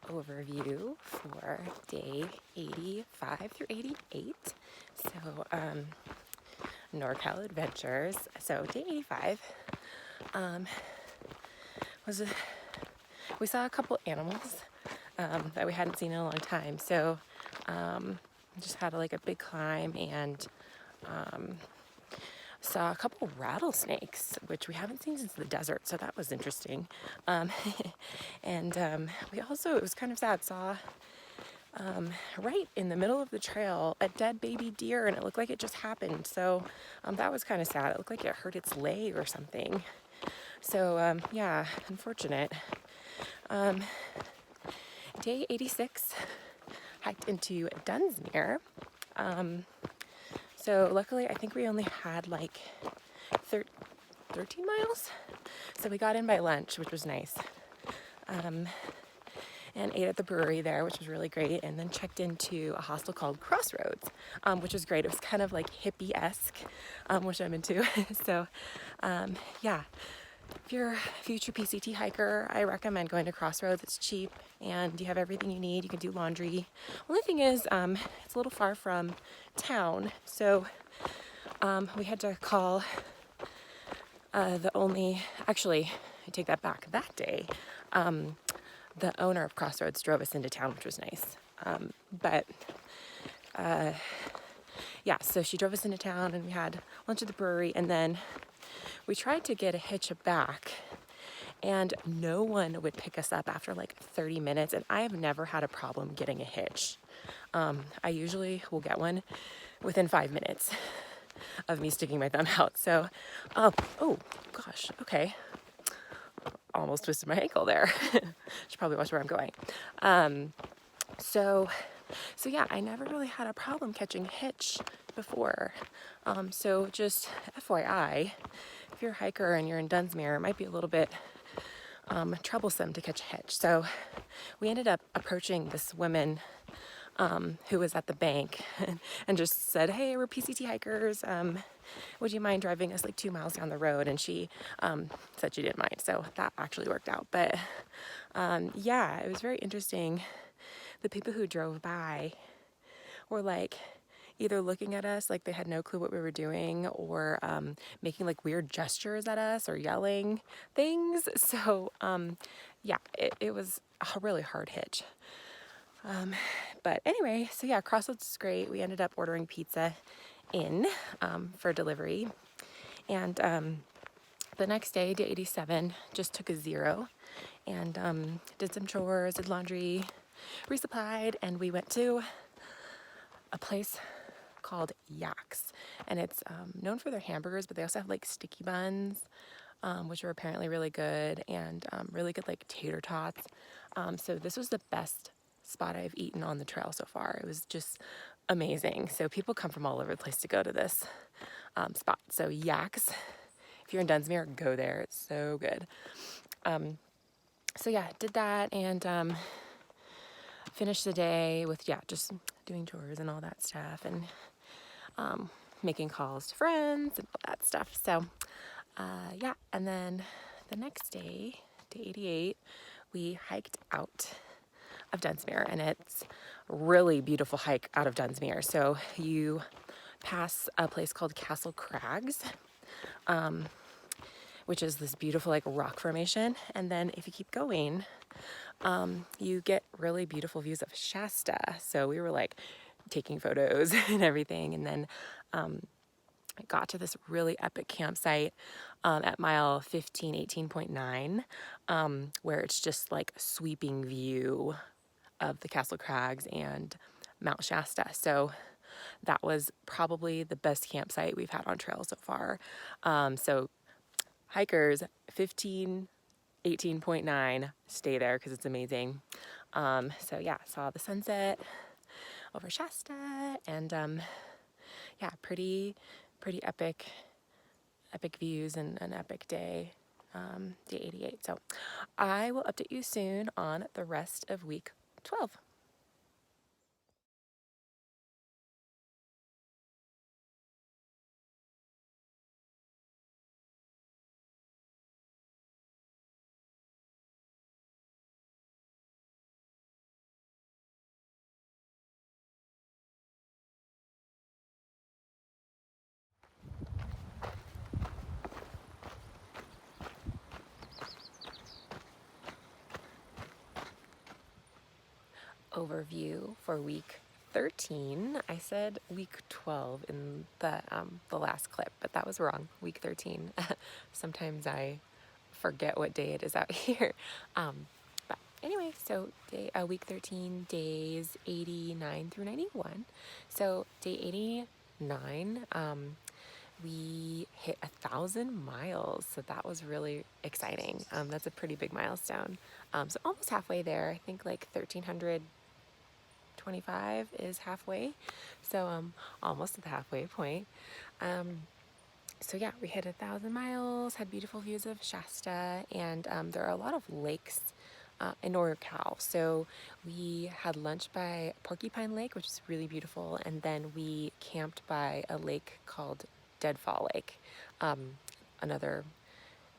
overview for day 85 through 88. So, NorCal Adventures. So, day 85 was we saw a couple animals that we hadn't seen in a long time. So, just had like a big climb and saw a couple rattlesnakes, which we haven't seen since the desert, so that was interesting. And we also, it was kind of sad, saw right in the middle of the trail a dead baby deer, and it looked like it just happened. So that was kind of sad. It looked like it hurt its leg or something. So yeah, unfortunate. Day 86, hiked into Dunsmuir. So luckily, I think we only had like 13 miles. So we got in by lunch, which was nice. And ate at the brewery there, which was really great. And then checked into a hostel called Crossroads, which was great. It was kind of like hippie-esque, which I'm into. So yeah, if you're a future PCT hiker, I recommend going to Crossroads. It's cheap and you have everything you need. You can do laundry. Only thing is, it's a little far from town. So we had to call actually, I take that back. That day, the owner of Crossroads drove us into town, which was nice. Yeah, so she drove us into town and we had lunch at the brewery, and then we tried to get a hitch back and no one would pick us up after like 30 minutes. And I have never had a problem getting a hitch. I usually will get one within 5 minutes of me sticking my thumb out. So, oh gosh, okay. Almost twisted my ankle there. Should probably watch where I'm going. So yeah, I never really had a problem catching a hitch before. So just FYI, if you're a hiker and you're in Dunsmuir, it might be a little bit troublesome to catch a hitch. So we ended up approaching this woman who was at the bank and just said, "Hey, we're PCT hikers. Would you mind driving us like 2 miles down the road?" And she said she didn't mind. So that actually worked out. But yeah, it was very interesting. The people who drove by were like either looking at us like they had no clue what we were doing, or making like weird gestures at us or yelling things. So yeah, it was a really hard hitch. But anyway, so yeah, Crossroads is great. We ended up ordering pizza in for delivery. And the next day, day 87, just took a zero and did some chores, did laundry, resupplied, and we went to a place called Yaks. And it's known for their hamburgers, but they also have like sticky buns, which are apparently really good, and really good like tater tots. So this was the best spot I've eaten on the trail so far. It was just amazing. So people come from all over the place to go to this spot. So Yaks, if you're in Dunsmuir, go there. It's so good. So yeah, did that and finished the day with, yeah, just doing chores and all that stuff, and making calls to friends and all that stuff. So yeah, and then the next day, day 88, we hiked out of Dunsmuir, and it's a really beautiful hike out of Dunsmuir. So you pass a place called Castle Crags, which is this beautiful like rock formation. And then if you keep going, you get really beautiful views of Shasta. So we were like taking photos and everything. And then I got to this really epic campsite at mile 18.9, where it's just like a sweeping view of the Castle Crags and Mount Shasta. So that was probably the best campsite we've had on trail so far. So hikers, 18.9, stay there because it's amazing. So yeah, saw the sunset over Shasta, and yeah, pretty epic views and an epic day, day 88. So I will update you soon on the rest of week 12. overview for week 13. I said week 12 in the last clip, but that was wrong. Week 13. Sometimes I forget what day it is out here. But anyway, so week 13, days 89 through 91. So day 89, we hit 1,000 miles. So that was really exciting. That's a pretty big milestone. So almost halfway there. I think like 1,325 is halfway. So almost at the halfway point. So yeah, we hit 1,000 miles, had beautiful views of Shasta, and there are a lot of lakes in NorCal. So we had lunch by Porcupine Lake, which is really beautiful, and then we camped by a lake called Deadfall Lake, another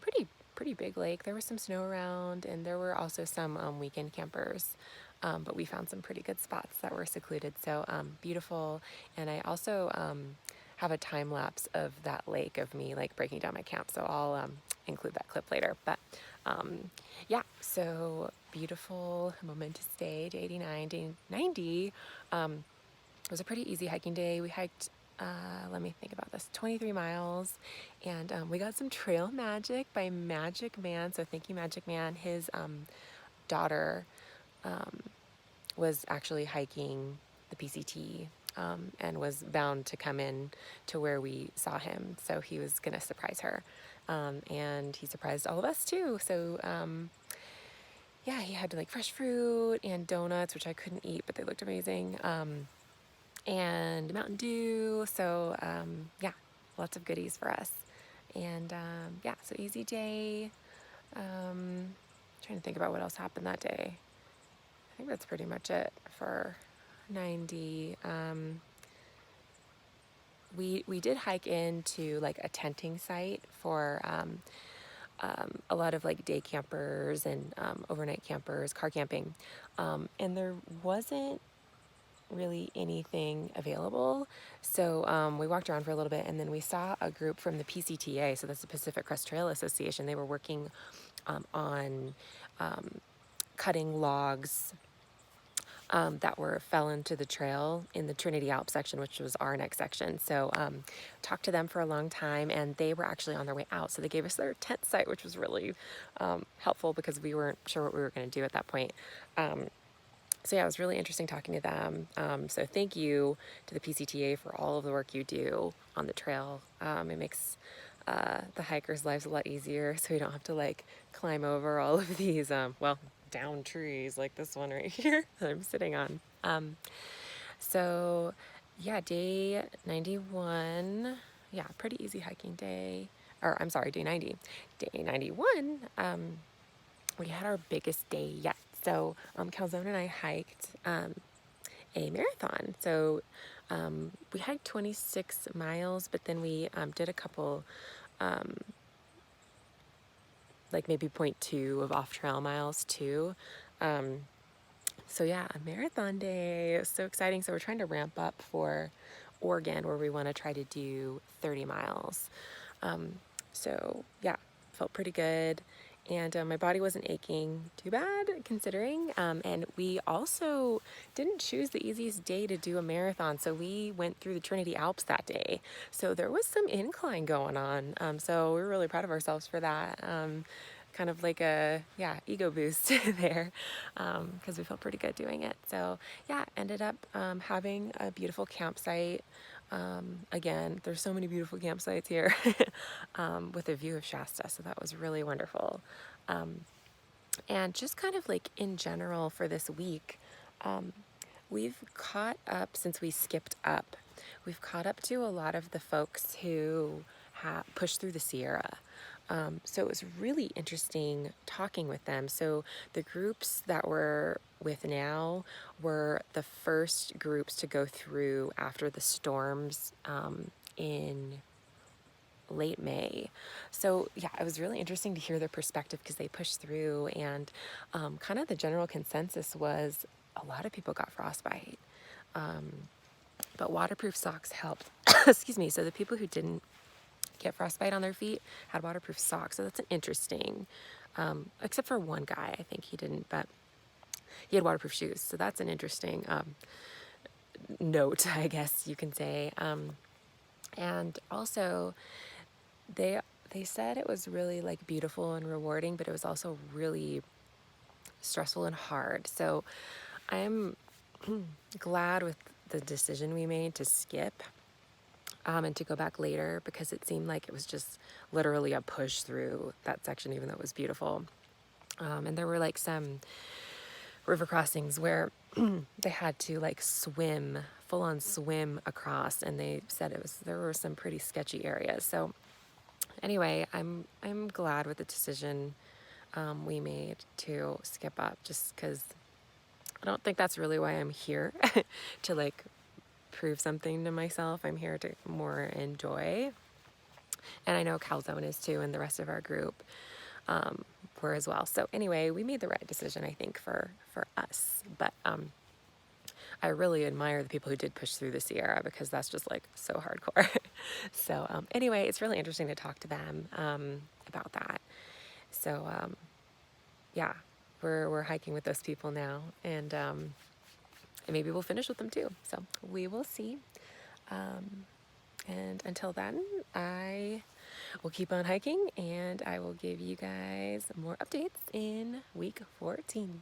pretty big lake. There was some snow around, and there were also some weekend campers. But we found some pretty good spots that were secluded. So beautiful. And I also have a time lapse of that lake of me like breaking down my camp. So I'll include that clip later. But yeah, so beautiful, momentous day, day 89, day 90. It was a pretty easy hiking day. We hiked, let me think about this, 23 miles. And we got some trail magic by Magic Man. So thank you, Magic Man. His daughter was actually hiking the PCT and was bound to come in to where we saw him. So he was going to surprise her. And he surprised all of us too. So yeah, he had like fresh fruit and donuts, which I couldn't eat, but they looked amazing. And Mountain Dew. So yeah, lots of goodies for us. And yeah, so easy day. Trying to think about what else happened that day. I think that's pretty much it for 90. We did hike into like a tenting site for a lot of like day campers and overnight campers, car camping, and there wasn't really anything available. So we walked around for a little bit, and then we saw a group from the PCTA, so that's the Pacific Crest Trail Association. They were working on cutting logs that fell into the trail in the Trinity Alps section, which was our next section. So talked to them for a long time, and they were actually on their way out. So they gave us their tent site, which was really helpful because we weren't sure what we were going to do at that point. So yeah, it was really interesting talking to them. So thank you to the PCTA for all of the work you do on the trail. It makes the hikers' lives a lot easier, so we don't have to like climb over all of these, down trees like this one right here that I'm sitting on. So yeah, day 91, yeah, pretty easy hiking day. Or I'm sorry, day 90. Day 91, we had our biggest day yet. So Calzone and I hiked a marathon. So we hiked 26 miles, but then we did a couple like maybe 0.2 of off-trail miles too. So yeah, a marathon day. It was so exciting. So we're trying to ramp up for Oregon, where we want to try to do 30 miles. So yeah, felt pretty good. And my body wasn't aching too bad considering. And we also didn't choose the easiest day to do a marathon. So we went through the Trinity Alps that day. So there was some incline going on. So we were really proud of ourselves for that. Kind of like a, yeah, ego boost there, because we felt pretty good doing it. So yeah, ended up having a beautiful campsite. Again, there's so many beautiful campsites here with a view of Shasta, so that was really wonderful. And just kind of like in general for this week, we've caught up since we skipped up. We've caught up to a lot of the folks who pushed through the Sierra. So it was really interesting talking with them. So the groups that we're with now were the first groups to go through after the storms in late May. So yeah, it was really interesting to hear their perspective because they pushed through, and kind of the general consensus was a lot of people got frostbite. But waterproof socks helped. Excuse me. So the people who didn't get frostbite on their feet had waterproof socks. So that's an interesting, except for one guy, I think he didn't, but he had waterproof shoes. So that's an interesting note, I guess you can say. And also, they they said it was really like beautiful and rewarding, but it was also really stressful and hard. So I'm glad with the decision we made to skip and to go back later, because it seemed like it was just literally a push through that section, even though it was beautiful. And there were like some river crossings where they had to like swim, full on swim across, and they said there were some pretty sketchy areas. So anyway, I'm glad with the decision we made to skip up, just because I don't think that's really why I'm here to like prove something to myself. I'm here to more enjoy. And I know Calzone is too, and the rest of our group were as well. So anyway, we made the right decision, I think, for us. But I really admire the people who did push through the Sierra, because that's just like so hardcore. So anyway, it's really interesting to talk to them about that. So yeah, we're hiking with those people now, and maybe we'll finish with them too. So we will see. And until then, I will keep on hiking, and I will give you guys more updates in week 14.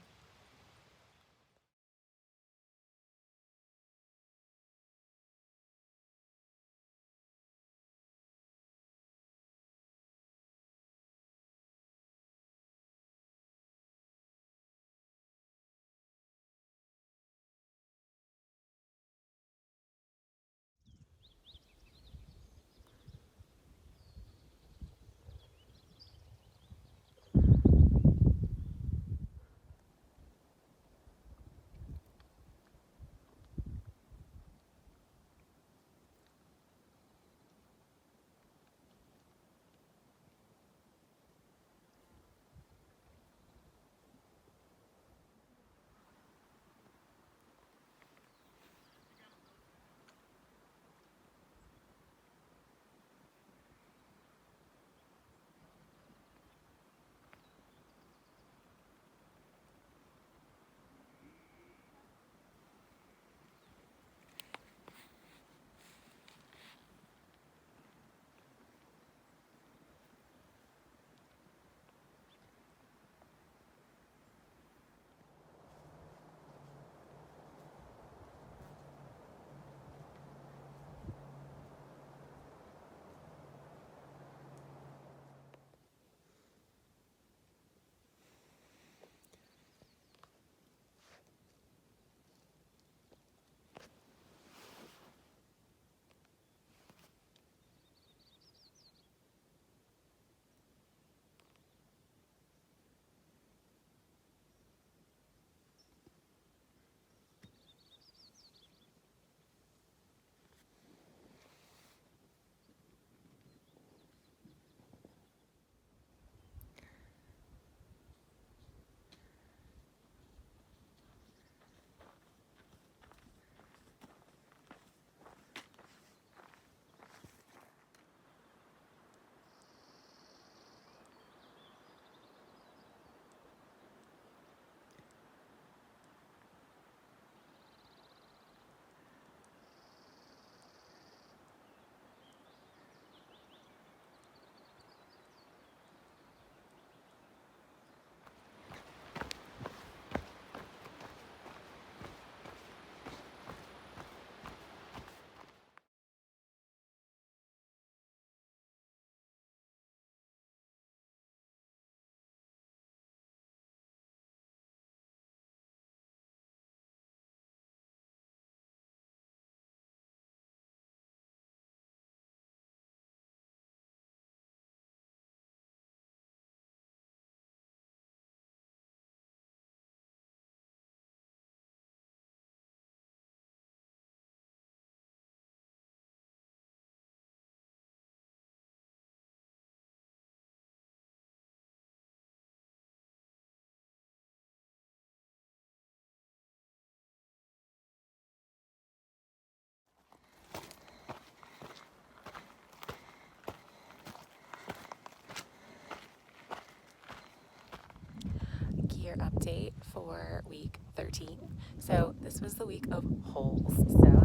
Gear update for week 13. So this was the week of holes. So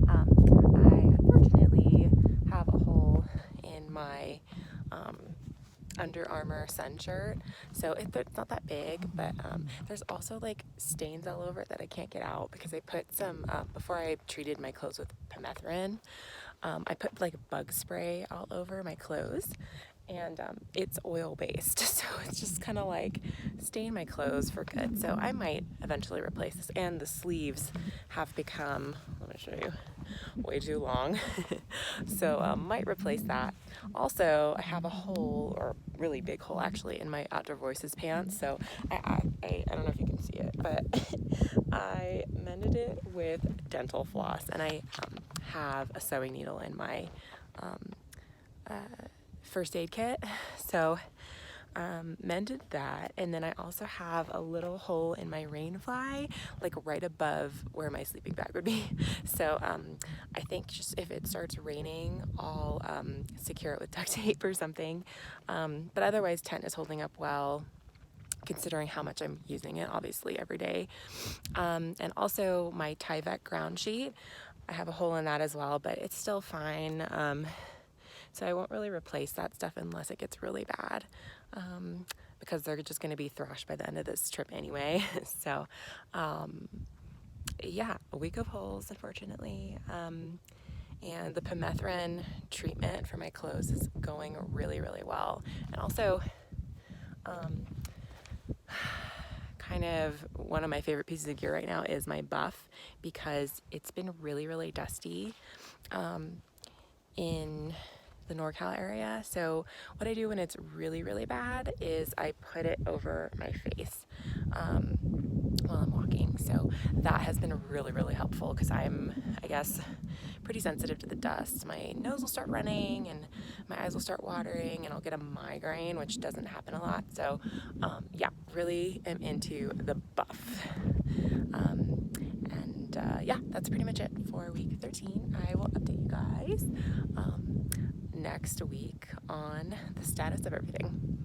I unfortunately have a hole in my Under Armour sun shirt. So it's not that big, but there's also like stains all over it that I can't get out because I put some, before I treated my clothes with permethrin, I put like bug spray all over my clothes, and it's oil based, so it's just kind of like stained my clothes for good. So I might eventually replace this, and the sleeves have become, let me show you, way too long. So might replace that. Also, I have a hole, or really big hole actually, in my Outdoor Voices pants. So I don't know if you can see it, but I mended it with dental floss, and I have a sewing needle in my first aid kit. So mended that, and then I also have a little hole in my rain fly, like right above where my sleeping bag would be. So I think just if it starts raining, I'll secure it with duct tape or something. But otherwise, tent is holding up well, considering how much I'm using it, obviously, every day. And also my Tyvek ground sheet, I have a hole in that as well, but it's still fine. So I won't really replace that stuff unless it gets really bad, because they're just going to be thrashed by the end of this trip anyway. So yeah, a week of holes, unfortunately. And the permethrin treatment for my clothes is going really, really well. And also, kind of one of my favorite pieces of gear right now is my buff, because it's been really, really dusty in the NorCal area. So what I do when it's really, really bad is I put it over my face while I'm walking. So that has been really, really helpful, because I'm, I guess, pretty sensitive to the dust. My nose will start running and my eyes will start watering, and I'll get a migraine, which doesn't happen a lot. So yeah, really am into the buff. Yeah, that's pretty much it for week 13. I will update you guys next week on the status of everything.